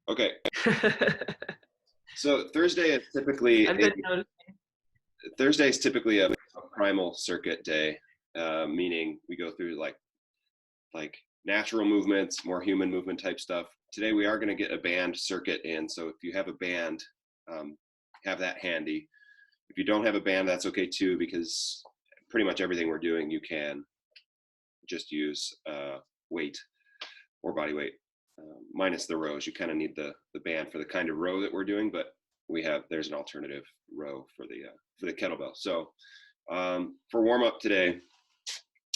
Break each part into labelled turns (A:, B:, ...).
A: Okay, so
B: I've been noticing.
A: Thursday is typically a primal circuit day, meaning we go through like natural movements, more human movement type stuff. Today we are going to get a band circuit in, so if you have a band, have that handy. If you don't have a band, that's okay too, because pretty much everything we're doing you can just use weight or body weight, minus the rows. You kind of need the band for the kind of row that we're doing, but there's an alternative row for the kettlebell. So for warm up today,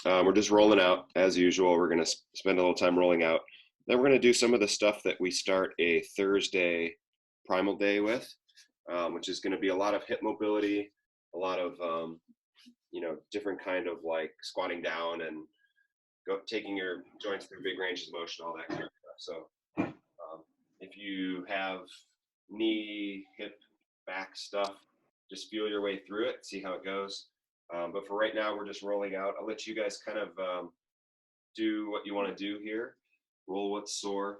A: we're just rolling out as usual. We're going to spend a little time rolling out. Then we're going to do some of the stuff that we start a Thursday primal day with, which is going to be a lot of hip mobility, a lot of different kind of like squatting down and taking your joints through big ranges of motion, all that kind of stuff. So if you have knee, hip, back stuff, just feel your way through it, see how it goes. But for right now, we're just rolling out. I'll let you guys kind of do what you want to do here. Roll what's sore.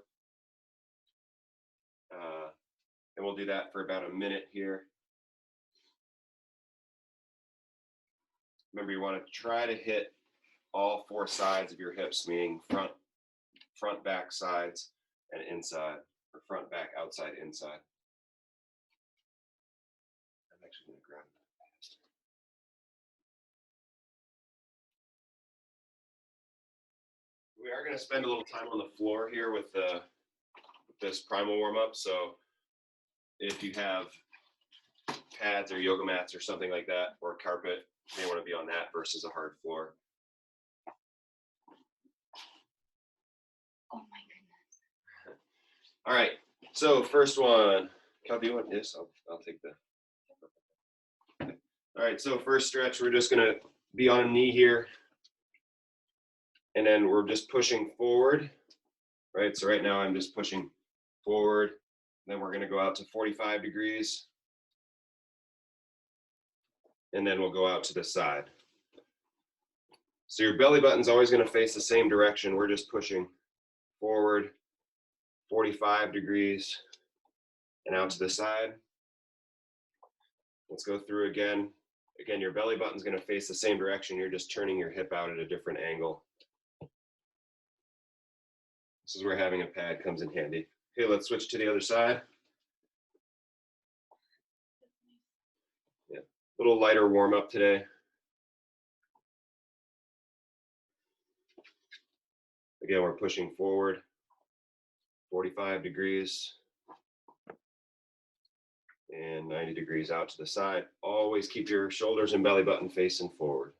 A: And we'll do that for about a minute here. Remember, you want to try to hit all four sides of your hips, meaning front, back, sides, and inside, or front, back, outside, inside. I'm actually going to grab it. We are going to spend a little time on the floor here with this primal warm up. So if you have pads or yoga mats or something like that, or carpet, you may want to be on that versus a hard floor.
B: Oh my goodness.
A: All right. So first one, Cal, do you want this? I'll take the. Okay. All right. So first stretch, we're just going to be on a knee here. And then we're just pushing forward, right? So right now I'm just pushing forward. Then we're going to go out to 45 degrees. And then we'll go out to the side. So your belly button's always going to face the same direction. We're just pushing forward, 45 degrees, and out to the side. Let's go through again. Again, your belly button's going to face the same direction. You're just turning your hip out at a different angle. This is where having a pad comes in handy. Okay, let's switch to the other side. Yeah, a little lighter warm up today. Again, we're pushing forward, 45 degrees, and 90 degrees out to the side. Always keep your shoulders and belly button facing forward.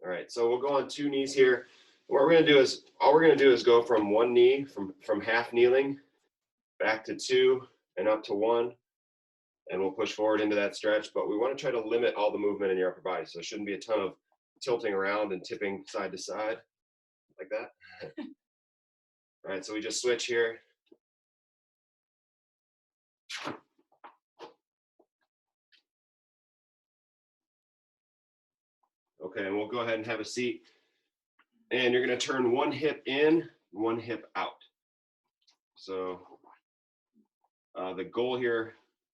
A: All right, so we'll go on two knees here. What we're going to do is, all we're going to do is go from one knee, from half kneeling, back to two, and up to one. And we'll push forward into that stretch, but we want to try to limit all the movement in your upper body. So there shouldn't be a ton of tilting around and tipping side to side like that. All right, so we just switch here. Okay, and we'll go ahead and have a seat. And you're going to turn one hip in, one hip out. So the goal here,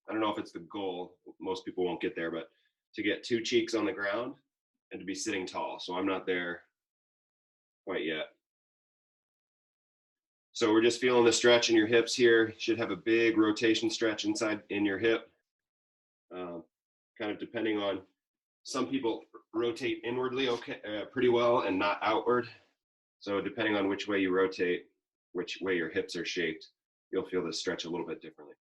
A: I don't know if it's the goal, most people won't get there, but to get two cheeks on the ground and to be sitting tall. So I'm not there quite yet. So we're just feeling the stretch in your hips here. You should have a big rotation stretch inside in your hip. Kind of depending on, some people rotate inwardly pretty well and not outward. So depending on which way you rotate, which way your hips are shaped, you'll feel this stretch a little bit differently.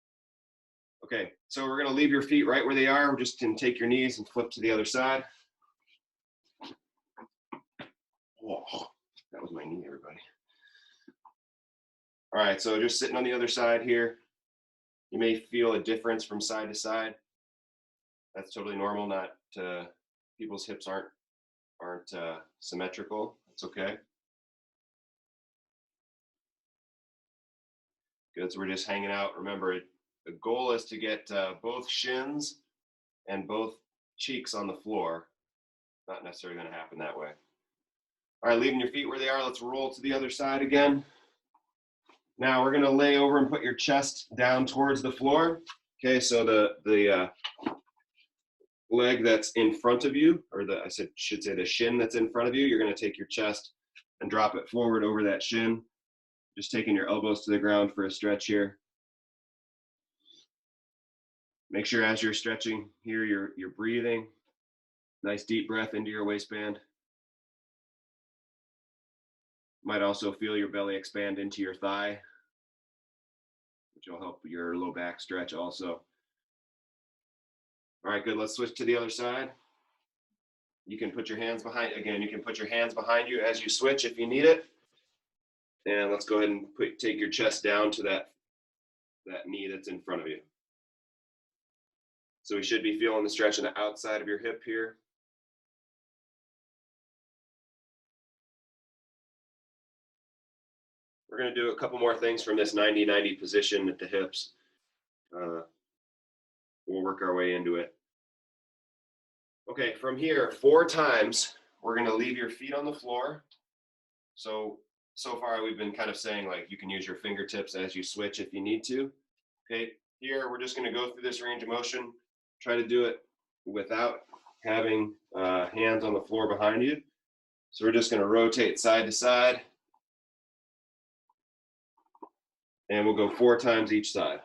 A: Okay, so we're going to leave your feet right where they are. We're just going to take your knees and flip to the other side. Whoa, that was my knee, everybody. All right, so just sitting on the other side here. You may feel a difference from side to side. That's totally normal. Not people's hips aren't symmetrical. It's okay. Good. So we're just hanging out. Remember, the goal is to get both shins and both cheeks on the floor. Not necessarily going to happen that way. All right, leaving your feet where they are, let's roll to the other side again. Now we're gonna lay over and put your chest down towards the floor. Okay, so the leg that's in front of you, or should say the shin that's in front of you, you're gonna take your chest and drop it forward over that shin. Just taking your elbows to the ground for a stretch here. Make sure as you're stretching here, you're breathing. Nice deep breath into your waistband. Might also feel your belly expand into your thigh, which will help your low back stretch also. All right, good. Let's switch to the other side. You can put your hands behind, again, you can put your hands behind you as you switch if you need it. And let's go ahead and take your chest down to that knee that's in front of you. So we should be feeling the stretch on the outside of your hip here. We're going to do a couple more things from this 90-90 position at the hips. We'll work our way into it. Okay, from here, 4 times, we're going to leave your feet on the floor. So far we've been kind of saying like you can use your fingertips as you switch if you need to. Okay, here we're just going to go through this range of motion. Try to do it without having hands on the floor behind you. So we're just going to rotate side to side. And we'll go 4 times each side.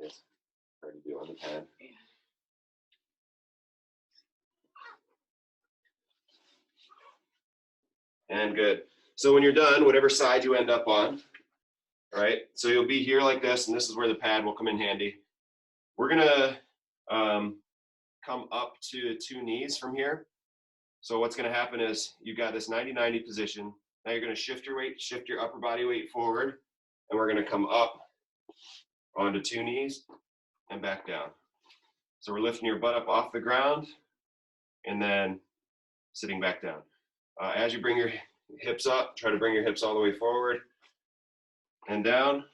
A: Yes, hard to do on the pad. And good. So when you're done, whatever side you end up on, all right, so you'll be here like this, and this is where the pad will come in handy. We're gonna come up to 2 knees from here. So what's gonna happen is you've got this 90-90 position. Now you're gonna shift your weight, shift your upper body weight forward, and we're gonna come up onto 2 knees and back down. So we're lifting your butt up off the ground and then sitting back down. As you bring your hips up, try to bring your hips all the way forward and down.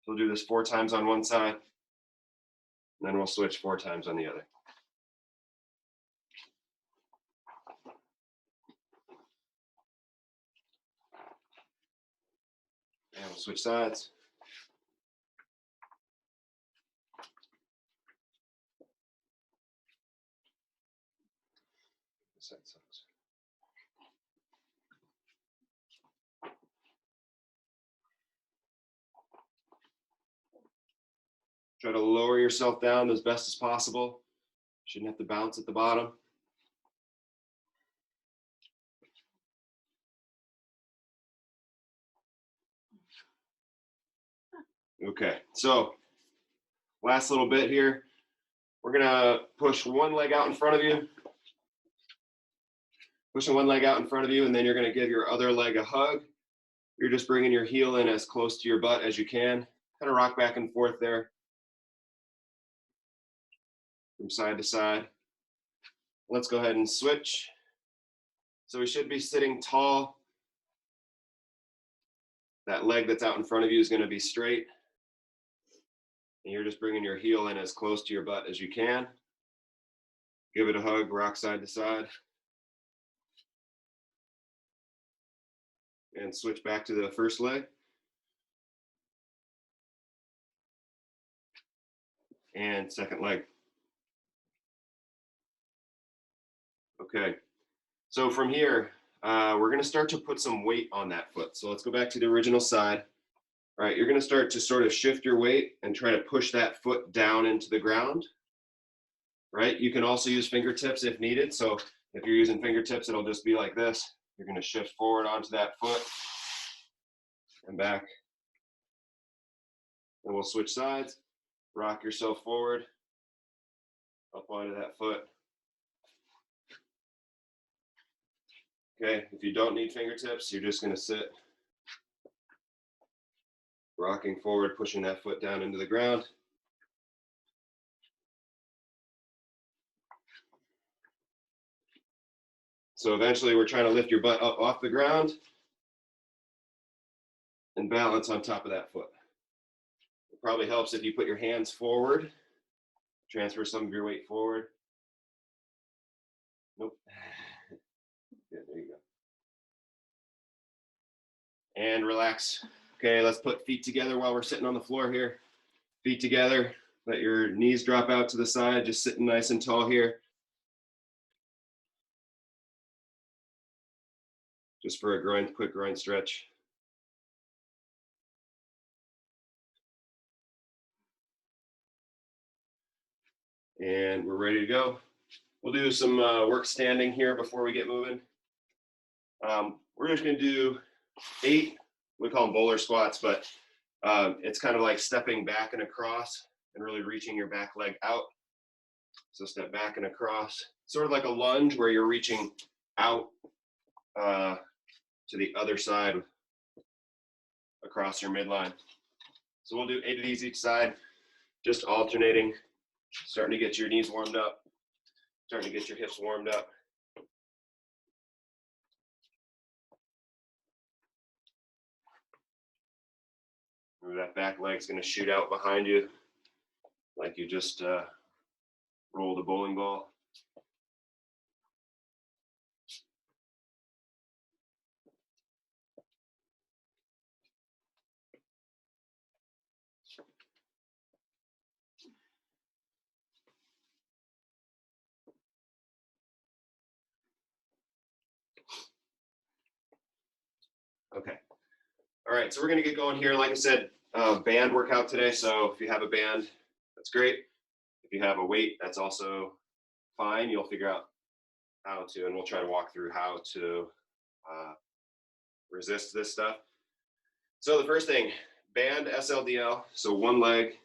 A: We'll do this 4 times on one side, and then we'll switch 4 times on the other. And we'll switch sides. This side sucks. Try to lower yourself down as best as possible. Shouldn't have to bounce at the bottom. Okay, so last little bit here. We're gonna push one leg out in front of you. Pushing one leg out in front of you, and then you're gonna give your other leg a hug. You're just bringing your heel in as close to your butt as you can. Kind of rock back and forth there from side to side. Let's go ahead and switch. So we should be sitting tall. That leg that's out in front of you is going to be straight. And you're just bringing your heel in as close to your butt as you can. Give it a hug, rock side to side. And switch back to the first leg. And second leg. Okay, so from here, we're gonna start to put some weight on that foot. So let's go back to the original side. All right, you're gonna start to sort of shift your weight and try to push that foot down into the ground. Right, you can also use fingertips if needed. So if you're using fingertips, it'll just be like this. You're gonna shift forward onto that foot and back. And we'll switch sides. Rock yourself forward, up onto that foot. Okay, if you don't need fingertips, you're just gonna sit, rocking forward, pushing that foot down into the ground. So eventually we're trying to lift your butt up off the ground and balance on top of that foot. It probably helps if you put your hands forward Transfer some of your weight forward. Nope. Good, there you go. And relax. Okay, let's put feet together while we're sitting on the floor here. Feet together, let your knees drop out to the side, just sitting nice and tall here. Just for a quick groin stretch. And we're ready to go. We'll do some work standing here before we get moving. We're just gonna do 8, we call them bowler squats, but it's kind of like stepping back and across and really reaching your back leg out. So step back and across, sort of like a lunge where you're reaching out to the other side across your midline. So we'll do 8 of these each side, just alternating, starting to get your knees warmed up, starting to get your hips warmed up. Remember that back leg's gonna shoot out behind you like you just rolled a bowling ball. Okay. All right, so we're gonna get going here. Like I said, band workout today. So if you have a band, that's great. If you have a weight, that's also fine. You'll figure out how to, and we'll try to walk through how to resist this stuff. So the first thing, band SLDL. So one leg,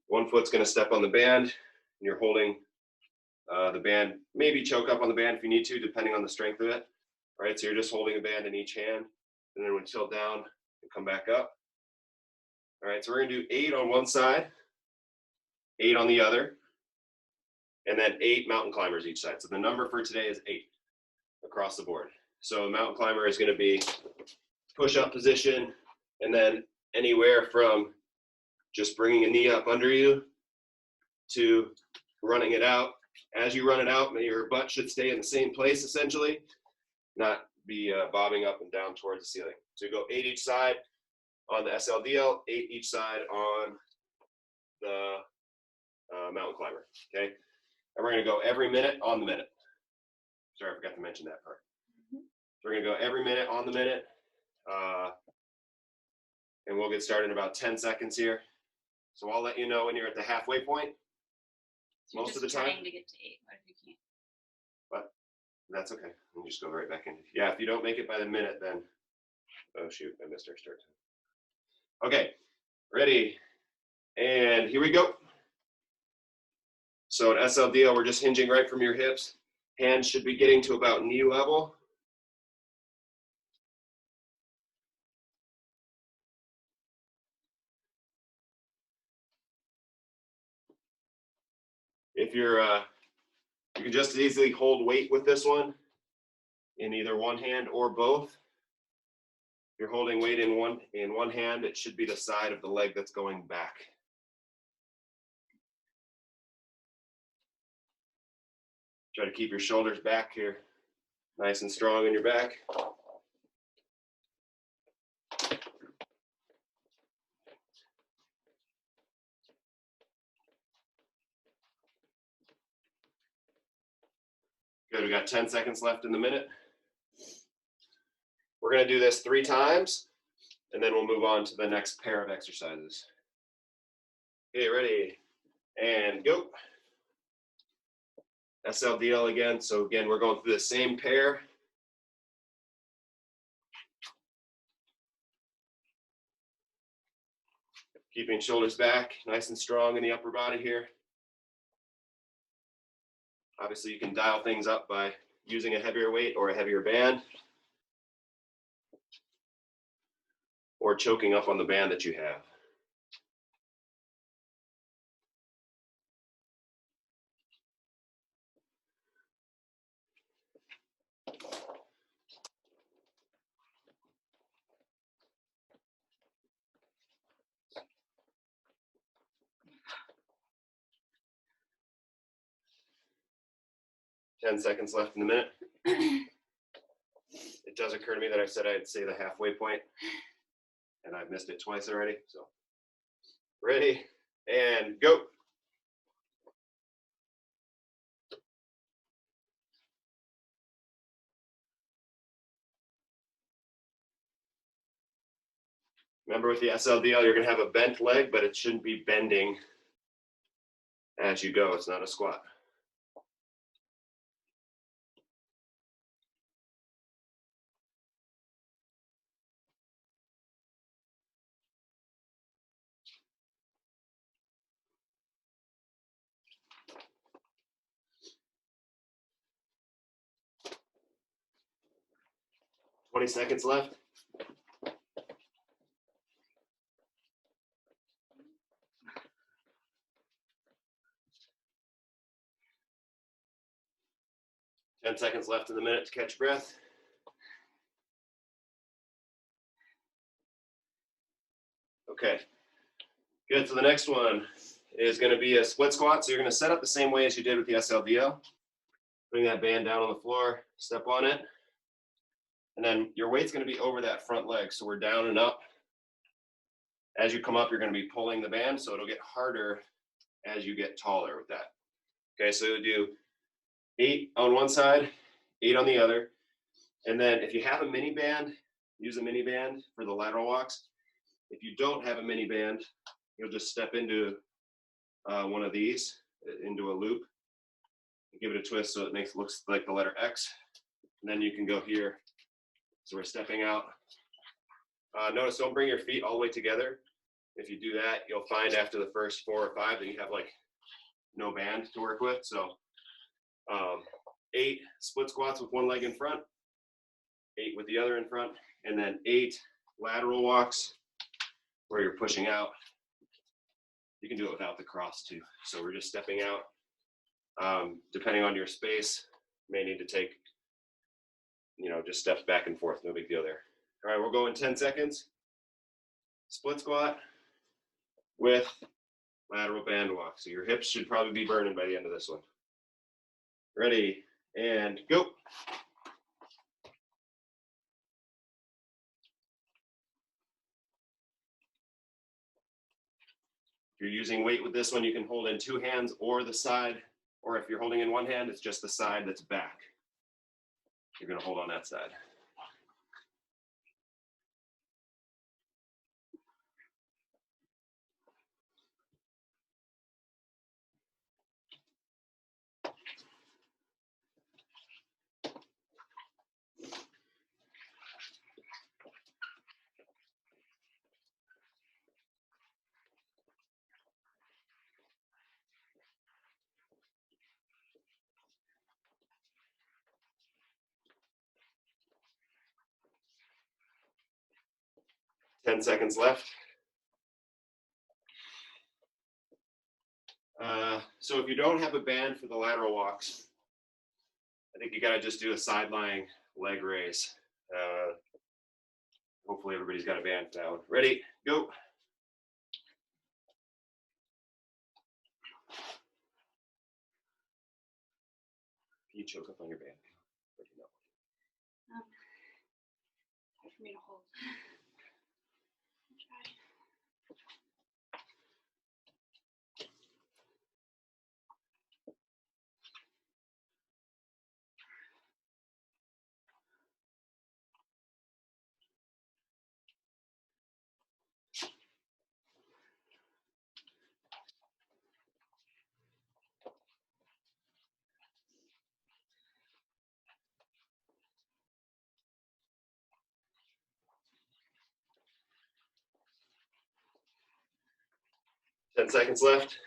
A: one foot's gonna step on the band, and you're holding the band. Maybe choke up on the band if you need to, depending on the strength of it. All right, so you're just holding a band in each hand, and then when you tilt down, and come back up. All right, so we're gonna do 8 on one side, 8 on the other, and then 8 mountain climbers each side. So the number for today is 8 across the board. So a mountain climber is gonna be push-up position, and then anywhere from just bringing a knee up under you to running it out. As you run it out, your butt should stay in the same place essentially, not be bobbing up and down towards the ceiling. So you go 8 each side on the SLDL, 8 each side on the mountain climber, okay? And we're gonna go every minute on the minute. Sorry, I forgot to mention that part. So we're gonna go every minute on the minute, and we'll get started in about 10 seconds here. So I'll let you know when you're at the halfway point.
B: So most of the time. Trying to get to 8. What if you can't?
A: But that's okay. We'll just go right back in. Yeah, if you don't make it by the minute, then oh shoot, I missed our start time. Okay, ready, and here we go. So in SLDL, we're just hinging right from your hips. Hands should be getting to about knee level. If you're, you can just as easily hold weight with this one in either one hand or both. If you're holding weight in one hand, it should be the side of the leg that's going back. Try to keep your shoulders back here, nice and strong in your back. Good, we got 10 seconds left in the minute. We're gonna do this 3 times, and then we'll move on to the next pair of exercises. Okay, ready, and go. SLDL again, so again, we're going through the same pair. Keeping shoulders back, nice and strong in the upper body here. Obviously, you can dial things up by using a heavier weight or a heavier band, or choking up on the band that you have. 10 seconds left in the minute. It does occur to me that I said I'd say the halfway point, and I've missed it twice already. So ready and go. Remember, with the SLDL, you're going to have a bent leg, but it shouldn't be bending as you go. It's not a squat. Twenty seconds left. Ten seconds left in the minute to catch breath. Okay, good. So the next one is going to be a split squat. So you're going to set up the same way as you did with the SLDL. Bring that band down on the floor, step on it, and then your weight's going to be over that front leg. So we're down and up. As you come up, you're going to be pulling the band, so it'll get harder as you get taller with that. Okay, so you'll do 8 on one side, 8 on the other. And then if you have a mini band, use a mini band for the lateral walks. If you don't have a mini band, you'll just step into one of these, into a loop, and give it a twist so it looks like the letter X. And then you can go here. So we're stepping out. Notice, don't bring your feet all the way together. If you do that, you'll find after the first 4 or 5 that you have like no band to work with. So 8 split squats with one leg in front, 8 with the other in front, and then 8 lateral walks where you're pushing out. You can do it without the cross too. So we're just stepping out. Depending on your space, you may need to take, just steps back and forth. No big deal there. All right, we'll go in 10 seconds. Split squat with lateral band walk. So your hips should probably be burning by the end of this one. Ready and go. If you're using weight with this one, you can hold in 2 hands or the side, or if you're holding in one hand, it's just the side that's back. You're going to hold on that side. Ten seconds left. So if you don't have a band for the lateral walks, I think you got to just do a side lying leg raise. Hopefully everybody's got a band for that one. Ready, go. You choke up on your band.
B: Hard for me to hold. I'll try.
A: 10 seconds left.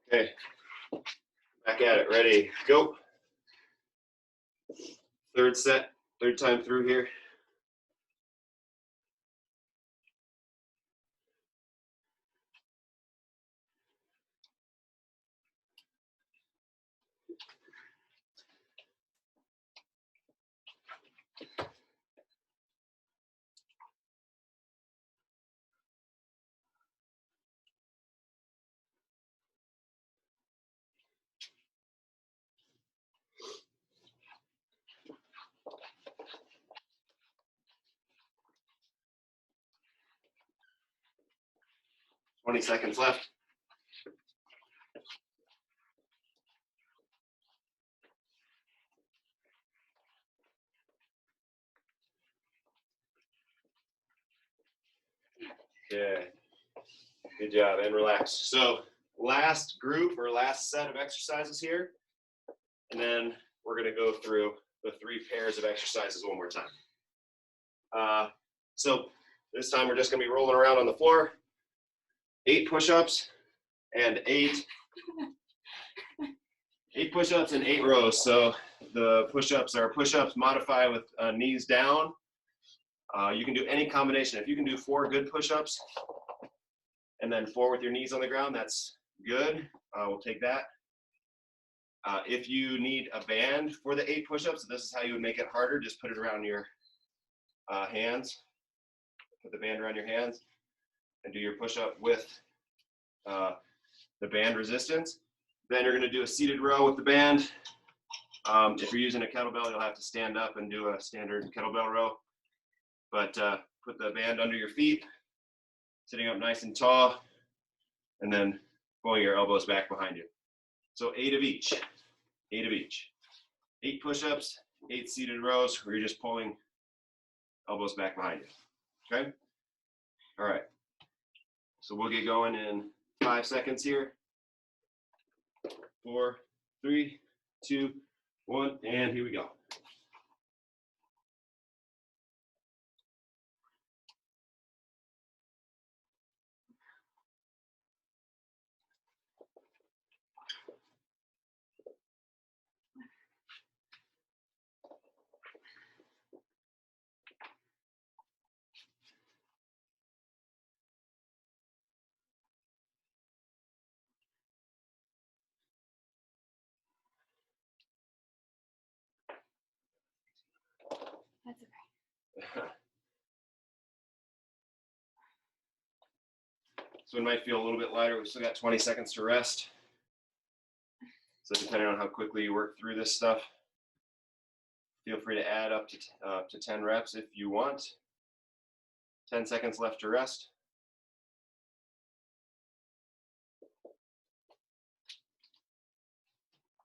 A: Okay, back at it. Ready, go. Third set, third time through here. 20 seconds left. Okay, good job, and relax. So last group or last set of exercises here, and then we're gonna go through the 3 pairs of exercises one more time. So this time we're just gonna be rolling around on the floor, 8 push-ups and 8 push-ups and 8 rows. So the push-ups are push-ups modify with knees down. You can do any combination. If you can do 4 good push-ups and then 4 with your knees on the ground, that's good. We'll take that. If you need a band for the 8 push-ups, this is how you would make it harder. Just put it around your hands. Put the band around your hands and do your push-up with the band resistance. Then you're going to do a seated row with the band. If you're using a kettlebell, you'll have to stand up and do a standard kettlebell row. But put the band under your feet, sitting up nice and tall, and then pulling your elbows back behind you. So 8 of each, 8 of each. 8 push-ups, 8 seated rows where you're just pulling elbows back behind you, okay? All right, so we'll get going in 5 seconds here. 4, 3, 2, 1, and here we go.
B: That's okay.
A: So it might feel a little bit lighter. We've still got 20 seconds to rest. So depending on how quickly you work through this stuff, feel free to add up to 10 reps if you want. 10 seconds left to rest.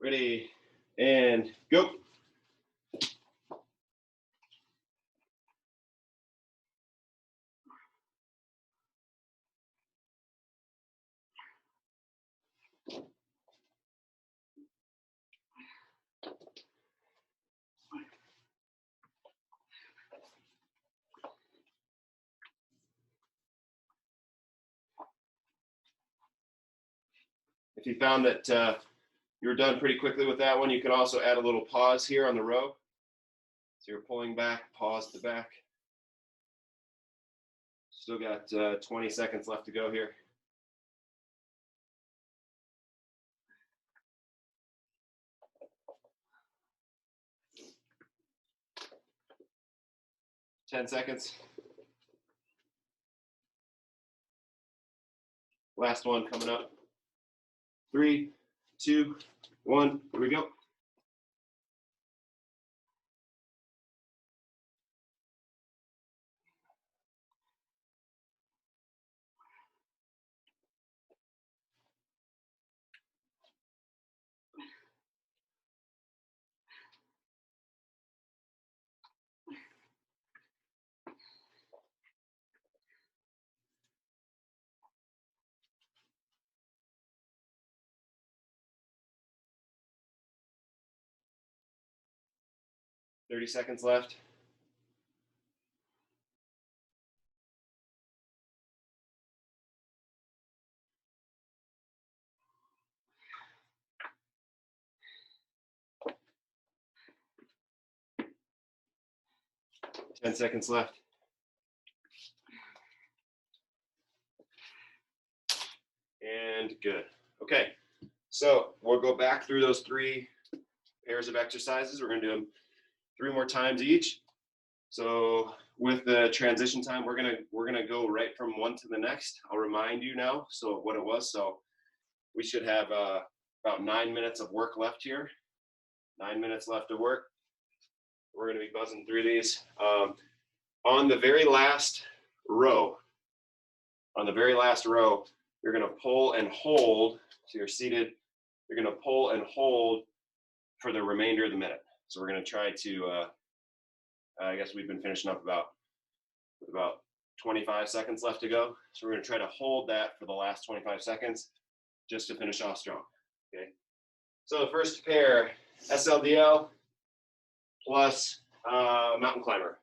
A: Ready, and go. If you found that you were done pretty quickly with that one, you can also add a little pause here on the row. So you're pulling back, pause at the back. Still got 20 seconds left to go here. Ten seconds. Last one coming up. 3, 2, 1, here we go. Thirty seconds left. Ten seconds left. And good. Okay, so we'll go back through those 3 pairs of exercises. We're going to do them 3 more times each. So with the transition time, we're gonna go right from one to the next. I'll remind you now. So what it was. So we should have about 9 minutes of work left here. 9 minutes left of work. We're gonna be buzzing through these. On the very last row, You're going to pull and hold. So you're seated. You're going to pull and hold for the remainder of the minute. So we're going to try to, I guess we've been finishing up with about 25 seconds left to go. So we're going to try to hold that for the last 25 seconds just to finish off strong. Okay. So the first pair, SLDL plus mountain climber.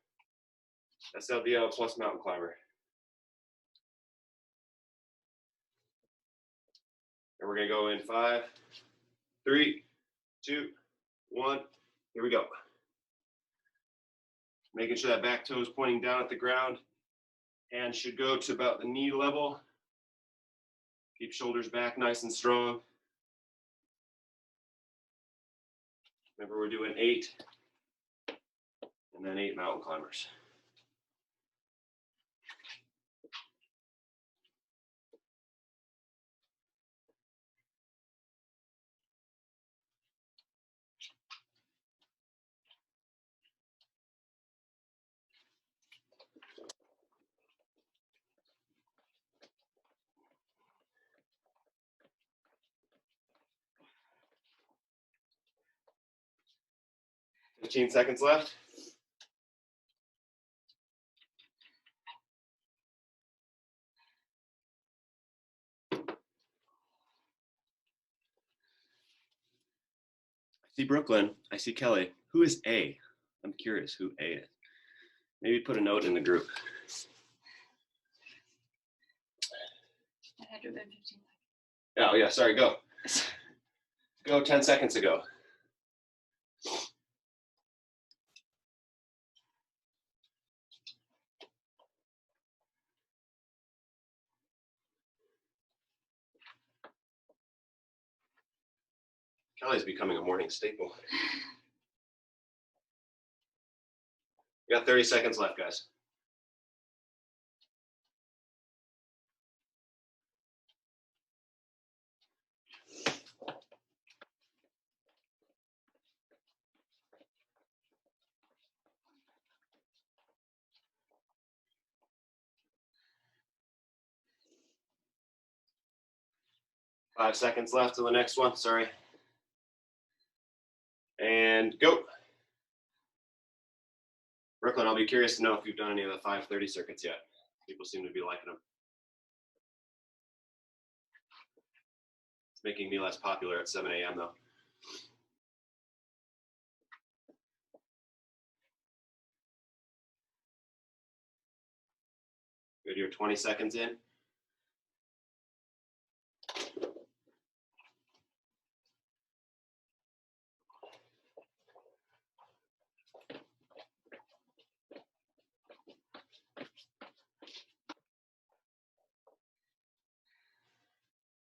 A: SLDL plus mountain climber. And we're going to go in 5, 3, 2, 1. Here we go. Making sure that back toe is pointing down at the ground. Hands should go to about the knee level. Keep shoulders back nice and strong. Remember, we're doing 8 and then 8 mountain climbers. Fifteen seconds left. I see Brooklyn. I see Kelly. Who is A? I'm curious who A is. Maybe put a note in the group.
B: It had to have been 15 seconds.
A: Oh, yeah, sorry, go. Go 10 seconds ago. Kelly's becoming a morning staple. We got 30 seconds left, guys. Five seconds left to the next one, sorry. And go. Brooklyn, I'll be curious to know if you've done any of the 5:30 circuits yet. People seem to be liking them. It's making me less popular at 7 a.m. though. Good, you're 20 seconds in.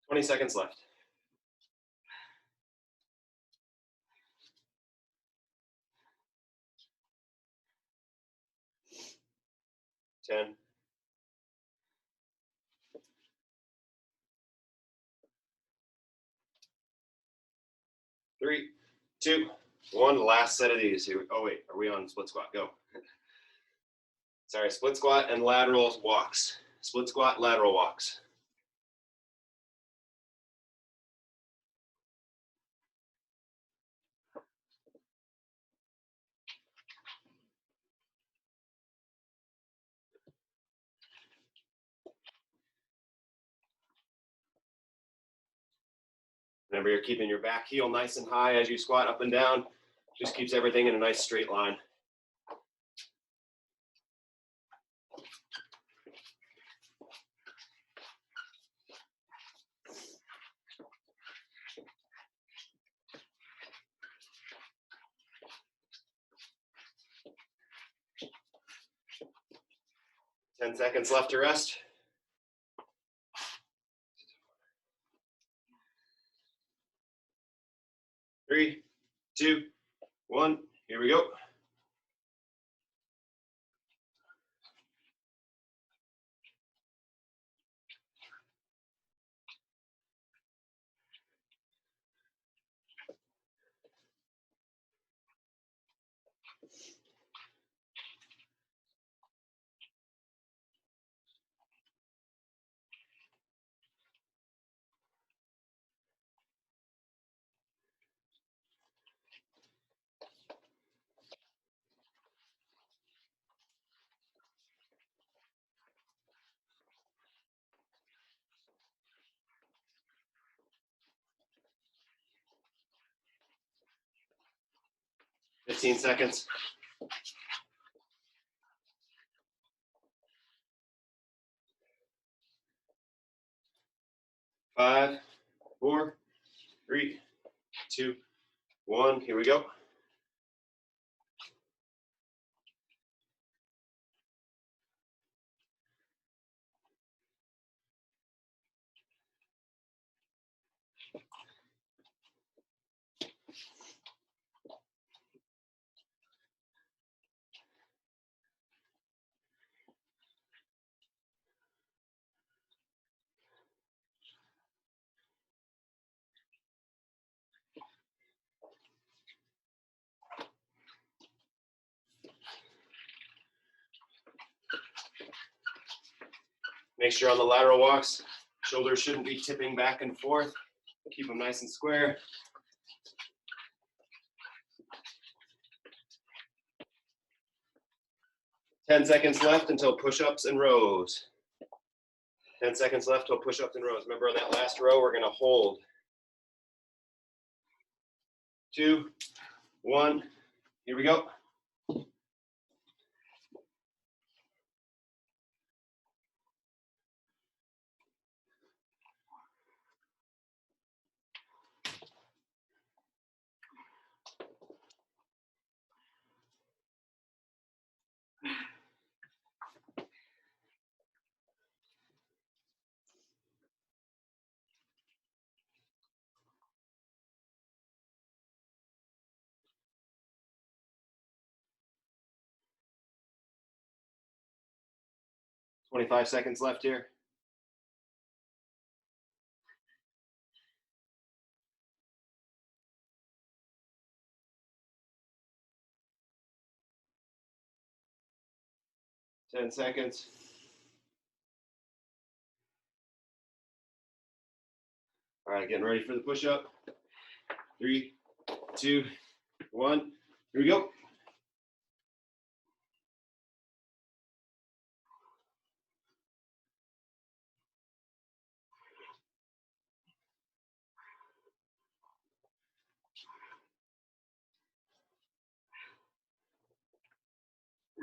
A: Twenty seconds left. 10. 3, 2, 1. Last set of these. Here. Oh wait, are we on split squat? Go. Sorry, split squat and lateral walks. Split squat, lateral walks. Remember, you're keeping your back heel nice and high as you squat up and down. Just keeps everything in a nice straight line. Ten seconds left to rest. 3, 2, 1. Here we go. 15 seconds. 5, 4, 3, 2, 1. Here we go. Make sure on the lateral walks, shoulders shouldn't be tipping back and forth. Keep them nice and square. Ten seconds left until push-ups and rows. 10 seconds left till push-ups and rows. Remember, on that last row, we're going to hold. 2, 1. Here we go. $25 seconds left here. $10 seconds. All right, getting ready for the push-up. 3, 2, 1. Here we go.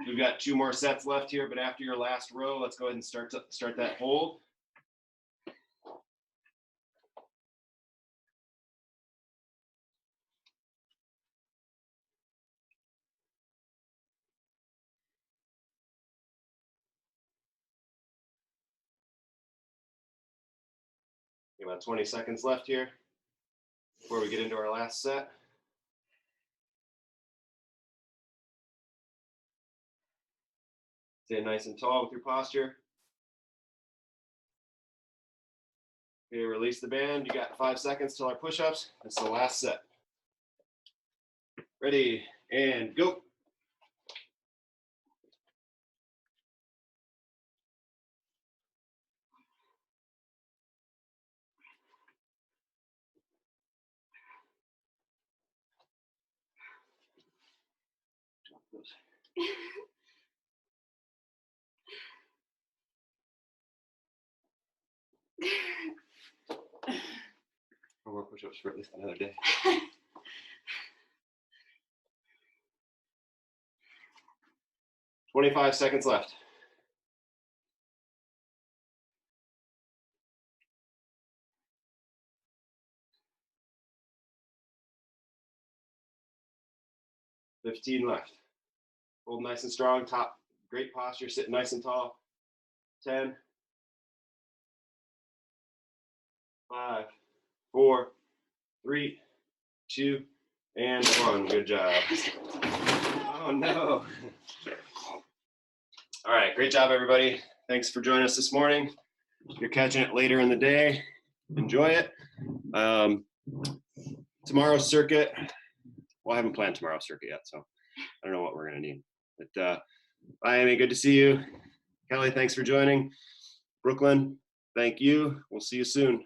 A: We've got 2 more sets left here, but after your last row, let's go ahead and start that hold. About 20 seconds left here before we get into our last set. Stay nice and tall with your posture. Okay, release the band. You got 5 seconds till our push-ups. That's the last set. Ready, and go. Or more push-ups for at least another day. 25 seconds left. $15 left. Hold nice and strong, top, great posture, sit nice and tall. 10, 5, 4, 3, 2, and 1. Good job. Oh no. All right, great job, everybody. Thanks for joining us this morning. If you're catching it later in the day, enjoy it. Tomorrow's circuit, well, I haven't planned tomorrow's circuit yet, so I don't know what we're gonna need. But bye, Amy, good to see you. Kelly, thanks for joining. Brooklyn, thank you. We'll see you soon.